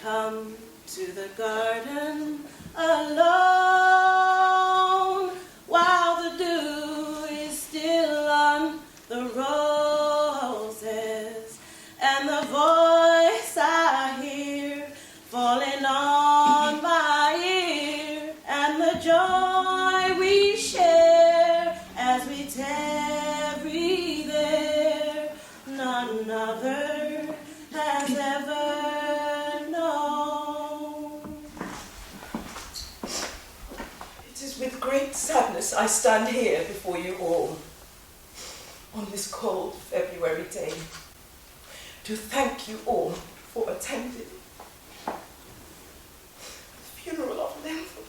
come to the garden alone, while the dew is still on the roses, and the voice I hear falling on my ear, and the joy we share as we tarry there, none other has ever known. It is with great sadness I stand here before you all on this cold February day to thank you all for attending the funeral of LENFORD.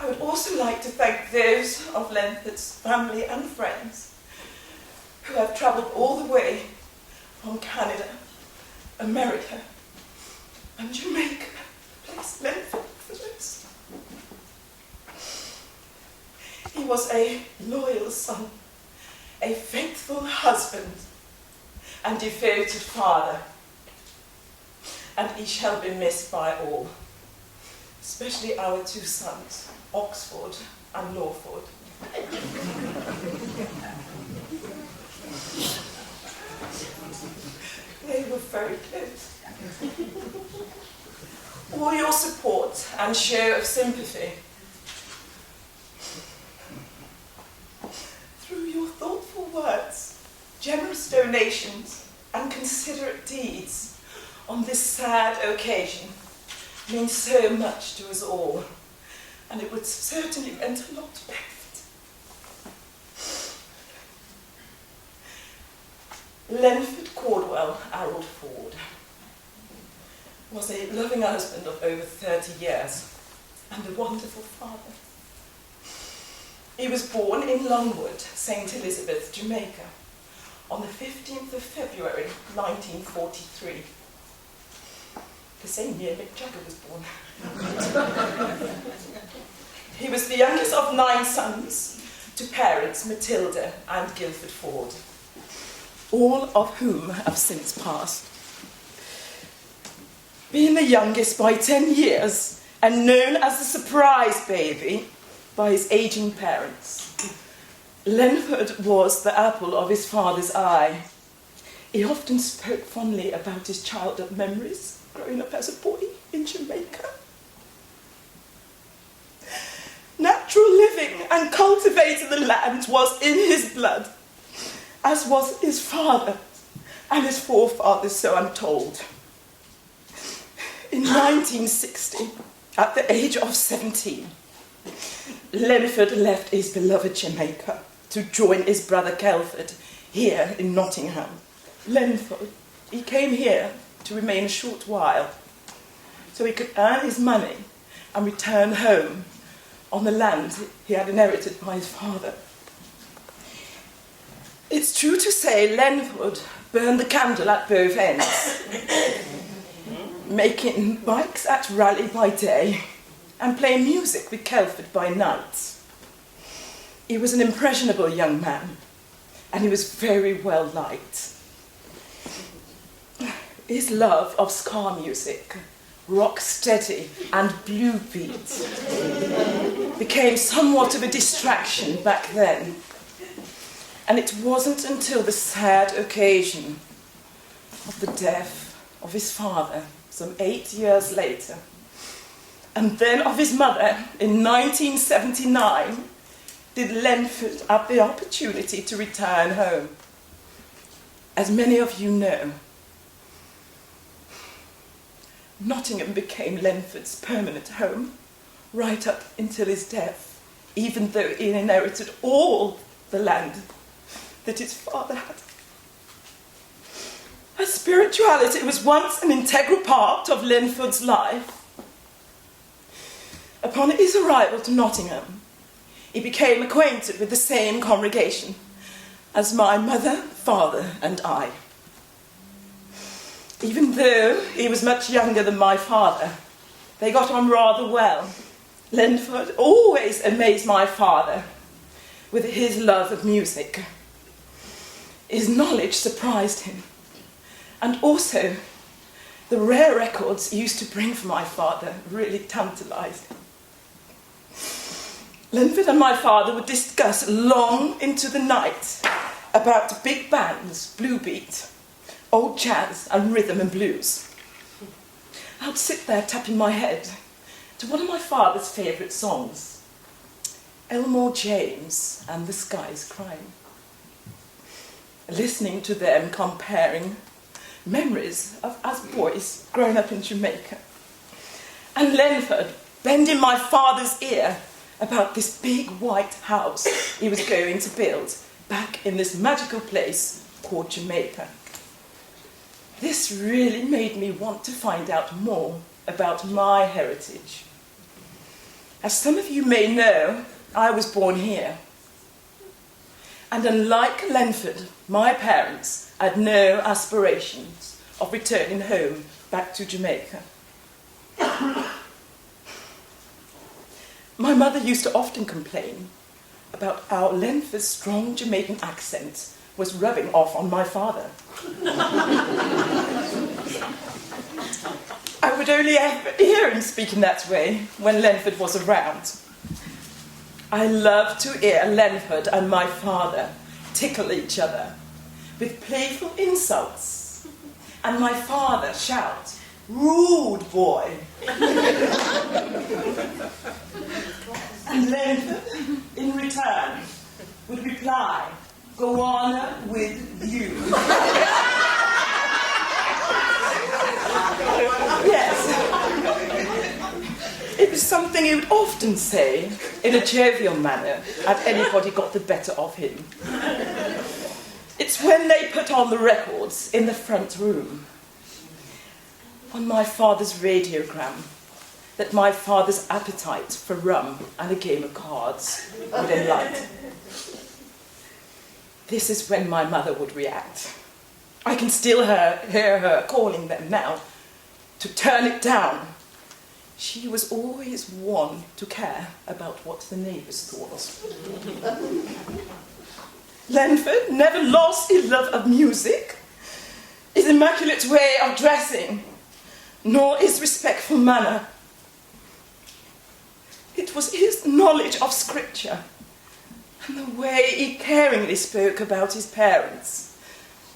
I would also like to thank those of LENFORD's family and friends who have travelled all the way from Canada, America, and Jamaica to place LENFORD first. He was a loyal son, a faithful husband, and devoted father, and he shall be missed by all, especially our two sons, Oxford and Lawford. They were very close. All your support and show of sympathy, through your thoughtful words, generous donations, and considerate deeds on this sad occasion means so much to us all, and it would certainly meant a lot to benefit. LENFORD CORDWELL Harold Ford was a loving husband of over 30 years and a wonderful father. He was born in Longwood, St. Elizabeth, Jamaica, on the 15th of February, 1943. The same year Mick Jagger was born. He was the youngest of 9 sons to parents Matilda and Guilford Ford, all of whom have since passed. Being the youngest by 10 years and known as the surprise baby by his aging parents, LENFORD was the apple of his father's eye. He often spoke fondly about his childhood memories growing up as a boy in Jamaica. Natural living and cultivating the land was in his blood, as was his father and his forefathers, so I'm told. In 1960, at the age of 17, LENFORD left his beloved Jamaica to join his brother Kelford here in Nottingham. LENFORD, he came here to remain a short while so he could earn his money and return home on the land he had inherited by his father. It's true to say LENFORD burned the candle at both ends, making bikes at Raleigh by day and playing music with Kelford by night. He was an impressionable young man, and he was very well liked. His love of ska music, rock steady and blue beat, became somewhat of a distraction back then. And it wasn't until the sad occasion of the death of his father, some 8 years later, and then of his mother in 1979, did LENFORD have the opportunity to return home. As many of you know, Nottingham became LENFORD's permanent home right up until his death, even though he inherited all the land that his father had. As spirituality was once an integral part of LENFORD's life, upon his arrival to Nottingham, he became acquainted with the same congregation as my mother, father, and I. Even though he was much younger than my father, they got on rather well. LENFORD always amazed my father with his love of music. His knowledge surprised him, And also, the rare records he used to bring for my father really tantalised him. Lenford and my father would discuss long into the night about big bands, blue beat, old jazz and rhythm and blues. I'd sit there tapping my head to one of my father's favourite songs, Elmore James and The Sky's Crying. Listening to them comparing memories of us boys growing up in Jamaica. And Lenford bending my father's ear about this big white house he was going to build back in this magical place called Jamaica. This really made me want to find out more about my heritage. As some of you may know, I was born here. And unlike Lenford, my parents had no aspirations of returning home back to Jamaica. My mother used to often complain about how Lenford's strong Jamaican accent was rubbing off on my father. I would only ever hear him speaking that way when Lenford was around. I loved to hear Lenford and my father tickle each other with playful insults, and my father shout, "Rude boy!" And Lenford, in return, would reply, "Go on with you." Yes. It was something he would often say in a jovial manner had anybody got the better of him. It's when they put on the records in the front room, on my father's radiogram, that my father's appetite for rum and a game of cards would enlighten. This is when my mother would react. I can still hear her calling them now to turn it down. She was always one to care about what the neighbours thought. Lenford never lost his love of music, his immaculate way of dressing, nor his respectful manner. It was his knowledge of scripture and the way he caringly spoke about his parents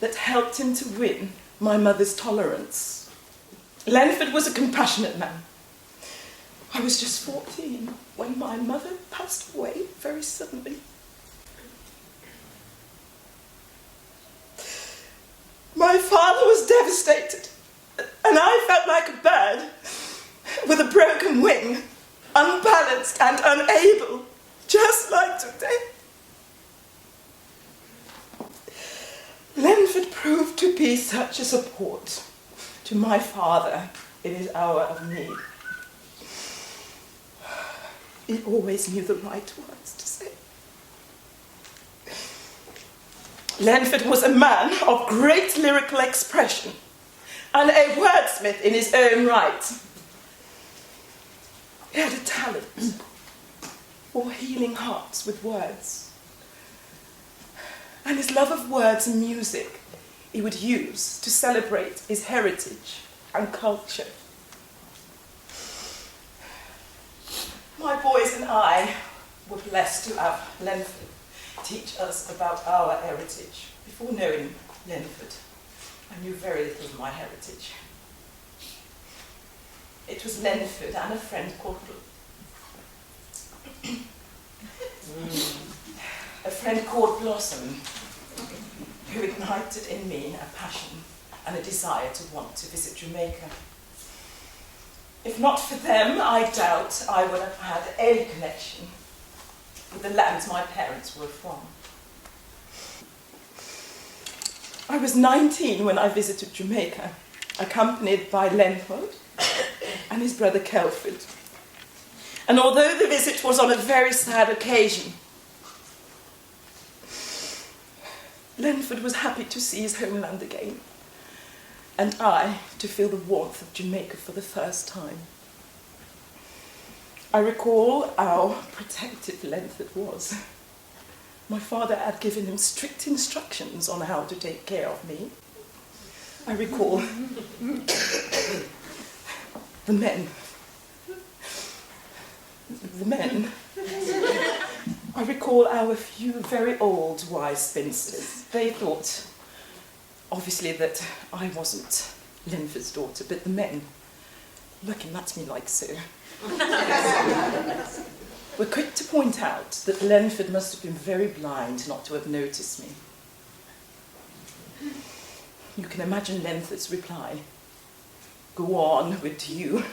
that helped him to win my mother's tolerance. Lenford was a compassionate man. I was just 14 when my mother passed away very suddenly. My father was devastated, and I felt like a bird with a broken wing, unbalanced and unable, just like today. Lenford proved to be such a support to my father in his hour of need. He always knew the right words to say. Lenford was a man of great lyrical expression and a wordsmith in his own right. He had a talent for healing hearts with words. And his love of words and music he would use to celebrate his heritage and culture. My boys and I were blessed to have Lenford teach us about our heritage. Before knowing Lenford, I knew very little of my heritage. It was Lenford and a friend called Blossom who ignited in me a passion and a desire to want to visit Jamaica. If not for them, I doubt I would have had any connection with the lands my parents were from. I was 19 when I visited Jamaica, accompanied by Lenford and his brother Kelford. And although the visit was on a very sad occasion, Lenford was happy to see his homeland again, and I to feel the warmth of Jamaica for the first time. I recall how protective Lenford was. My father had given him strict instructions on how to take care of me. I recall the men. I recall our few very old wise spinsters. They thought, obviously, that I wasn't Lenford's daughter, but the men, looking at me like so, were quick to point out that Lenford must have been very blind not to have noticed me. You can imagine Lenford's reply. Go on with you.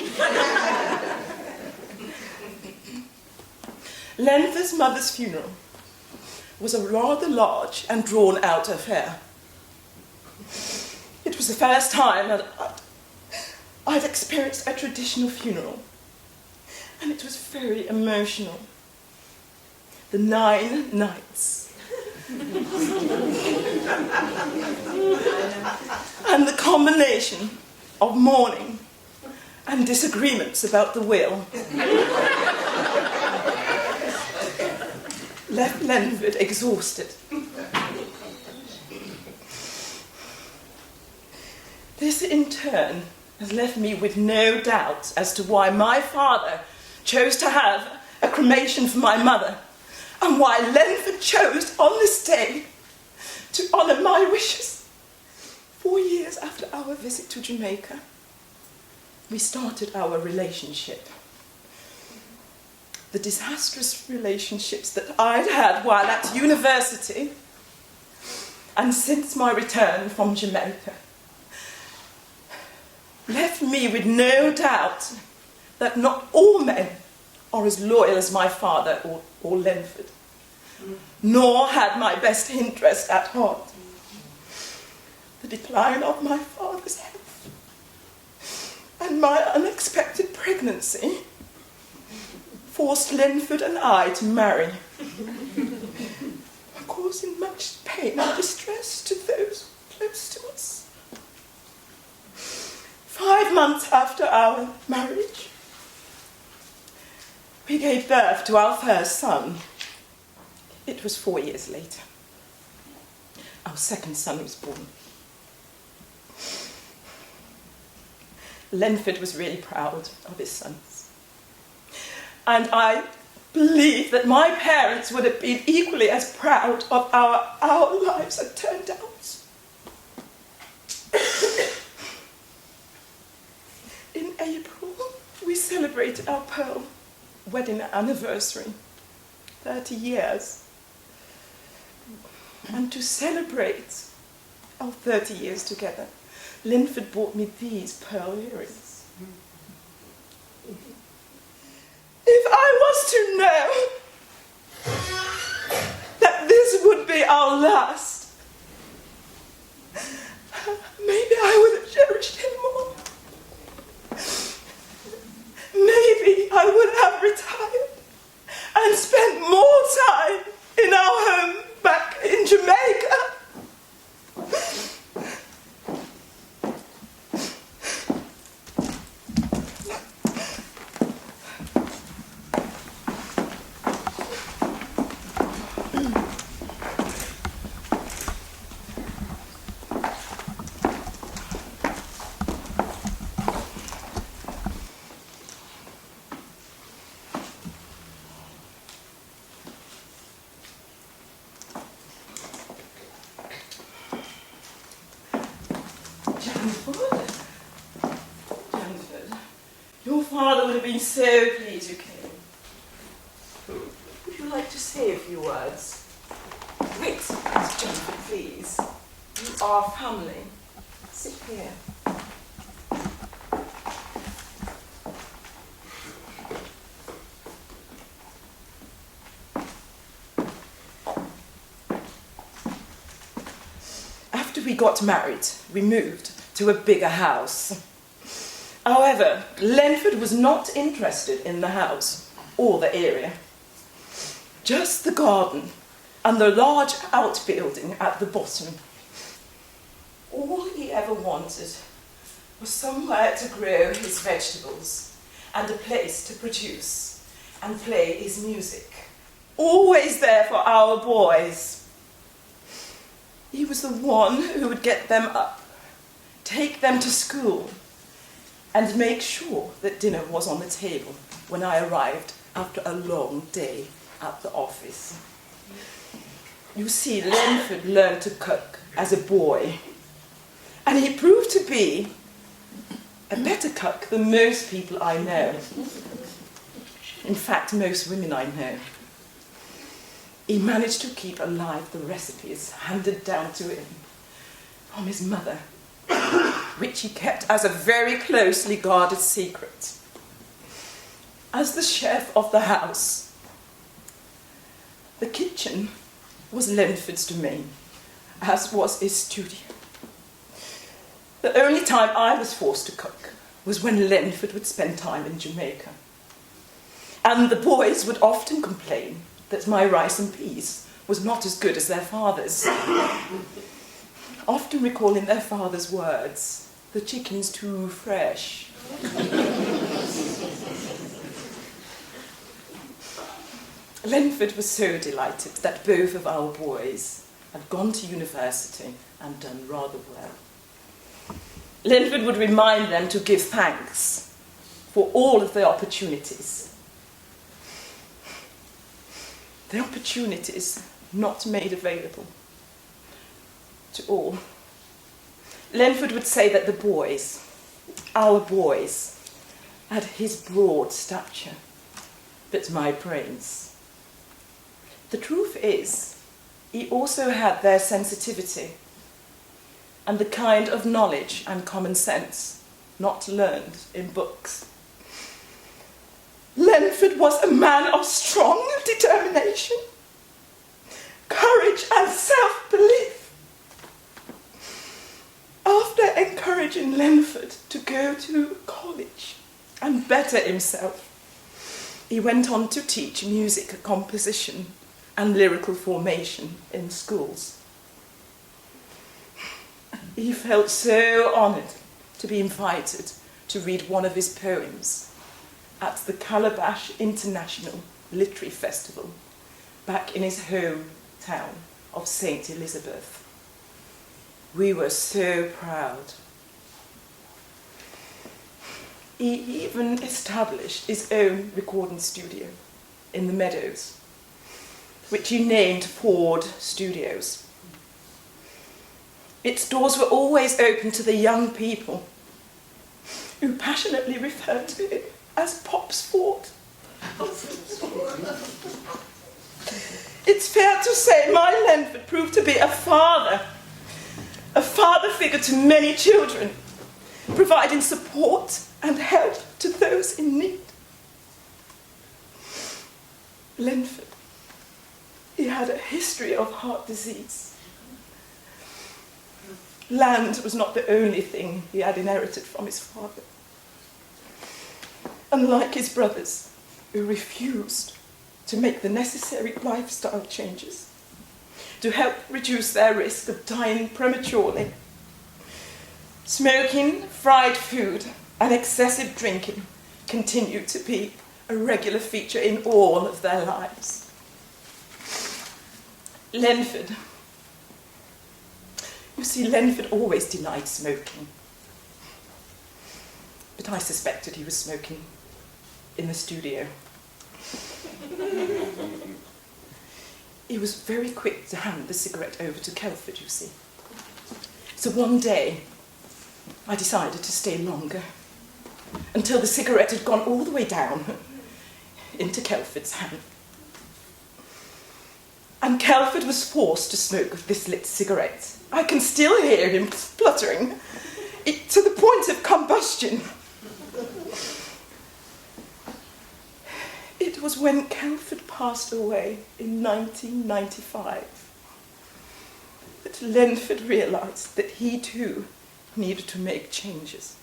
Lenford's mother's funeral was a rather large and drawn-out affair. It was the first time that I'd experienced a traditional funeral, and it was very emotional. The 9 nights. And the combination of mourning and disagreements about the will left Lenford exhausted. This, in turn, has left me with no doubt as to why my father chose to have a cremation for my mother, and why Lenford chose on this day to honour my wishes. 4 years after our visit to Jamaica, we started our relationship. The disastrous relationships that I'd had while at university and since my return from Jamaica left me with no doubt that not all men are as loyal as my father or Lenford, nor had my best interest at heart. The decline of my father's health and my unexpected pregnancy forced Lenford and I to marry, causing much pain and distress to those close to us. 5 months after our marriage, we gave birth to our first son. It was 4 years later. Our second son was born. Lenford was really proud of his sons. And I believe that my parents would have been equally as proud of our lives had turned out. In April, we celebrated our pearl wedding anniversary, 30 years. And to celebrate our 30 years together, Lenford bought me these pearl earrings. If I was to know that this would be our last, maybe I would have cherished him more. Maybe I would have retired and spent more time in our home back in Jamaica. Your father would have been so pleased you came. Would you like to say a few words? Wait, Miss Jennifer, please. You are family. Sit here. After we got married, we moved to a bigger house. However, Lenford was not interested in the house or the area. Just the garden and the large outbuilding at the bottom. All he ever wanted was somewhere to grow his vegetables and a place to produce and play his music. Always there for our boys. He was the one who would get them up, take them to school, and make sure that dinner was on the table when I arrived after a long day at the office. You see, Lenford learned to cook as a boy, and he proved to be a better cook than most people I know. In fact, most women I know. He managed to keep alive the recipes handed down to him from his mother, which he kept as a very closely guarded secret. As the chef of the house, the kitchen was Lenford's domain, as was his studio. The only time I was forced to cook was when Lenford would spend time in Jamaica. And the boys would often complain that my rice and peas was not as good as their father's, often recalling their father's words, "The chicken's too fresh." Lenford was so delighted that both of our boys had gone to university and done rather well. Lenford would remind them to give thanks for all of the opportunities. The opportunities not made available to all. Lenford would say that the boys, our boys, had his broad stature, but my brains. The truth is, he also had their sensitivity and the kind of knowledge and common sense not learned in books. Lenford was a man of strong determination, courage and self-belief. After encouraging Lenford to go to college and better himself, he went on to teach music composition and lyrical formation in schools. He felt so honoured to be invited to read one of his poems at the Calabash International Literary Festival back in his hometown of St. Elizabeth. We were so proud. He even established his own recording studio in the Meadows, which he named Ford Studios. Its doors were always open to the young people who passionately referred to it as Pop's Ford. It's fair to say my Lenford proved to be a father figure to many children, providing support and help to those in need. Lenford, he had a history of heart disease. Land was not the only thing he had inherited from his father. Unlike his brothers, who refused to make the necessary lifestyle changes to help reduce their risk of dying prematurely, smoking, fried food, and excessive drinking continued to be a regular feature in all of their lives. Lenford. You see, Lenford always denied smoking. But I suspected he was smoking in the studio. He was very quick to hand the cigarette over to Kelford, you see. So one day, I decided to stay longer, until the cigarette had gone all the way down into Kelford's hand. And Kelford was forced to smoke this lit cigarette. I can still hear him spluttering, to the point of combustion. It was when Kelford passed away in 1995 that Lenford realised that he too needed to make changes.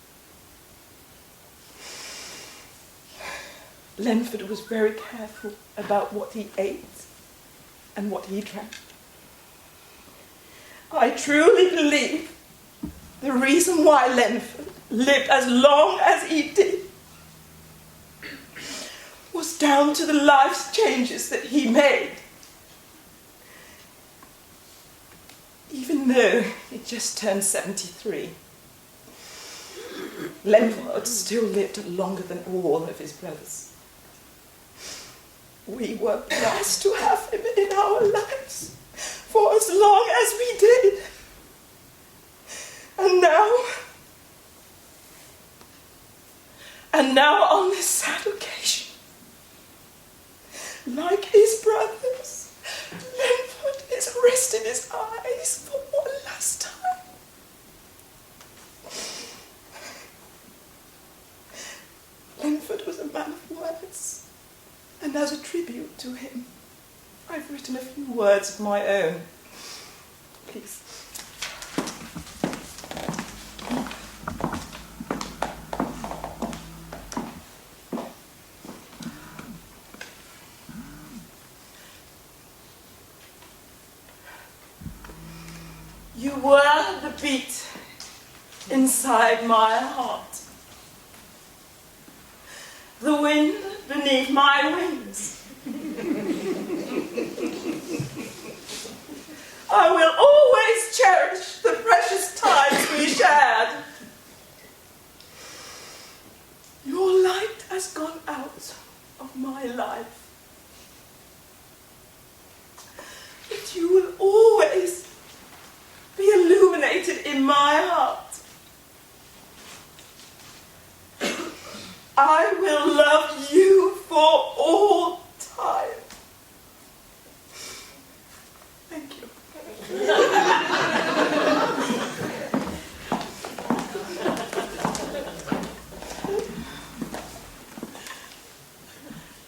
Lenford was very careful about what he ate and what he drank. I truly believe the reason why Lenford lived as long as he did was down to the life changes that he made. Even though he just turned 73, LENFORD still lived longer than all of his brothers. We were blessed to have him in our lives for as long as we did. And now on this sad occasion, like his brothers, LENFORD is resting his eyes for one last time. LENFORD was a man of words, and as a tribute to him, I've written a few words of my own. Please. You were the beat inside my heart, the wind beneath my wings. I will always cherish the precious times we shared. Your light has gone out of my life, but you will always be illuminated in my heart. I will love you for all time. Thank you.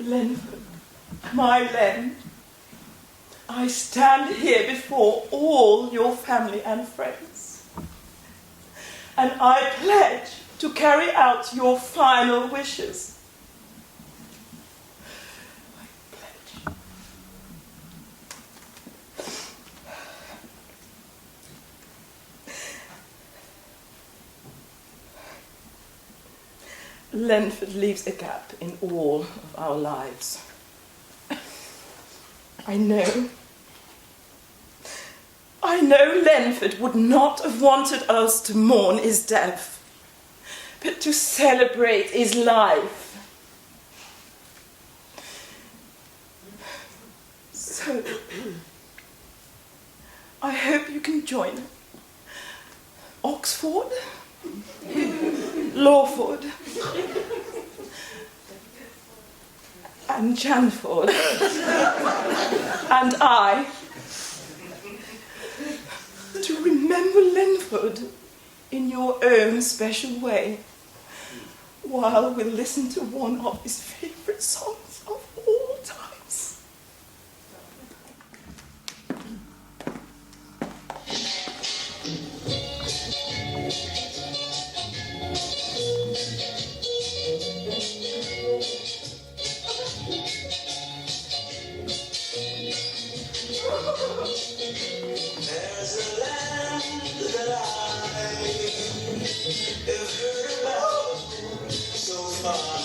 LENFORD, my Len, I stand here before all your family and friends, and I pledge to carry out your final wishes. I pledge. LENFORD leaves a gap in all of our lives. I know LENFORD would not have wanted us to mourn his death, but to celebrate his life. So, I hope you can join Oxford, Lawford, and Janford, and I, to remember LENFORD in your own special way, while we listen to one of his favourite songs of all times. There's a land that I have heard about so far.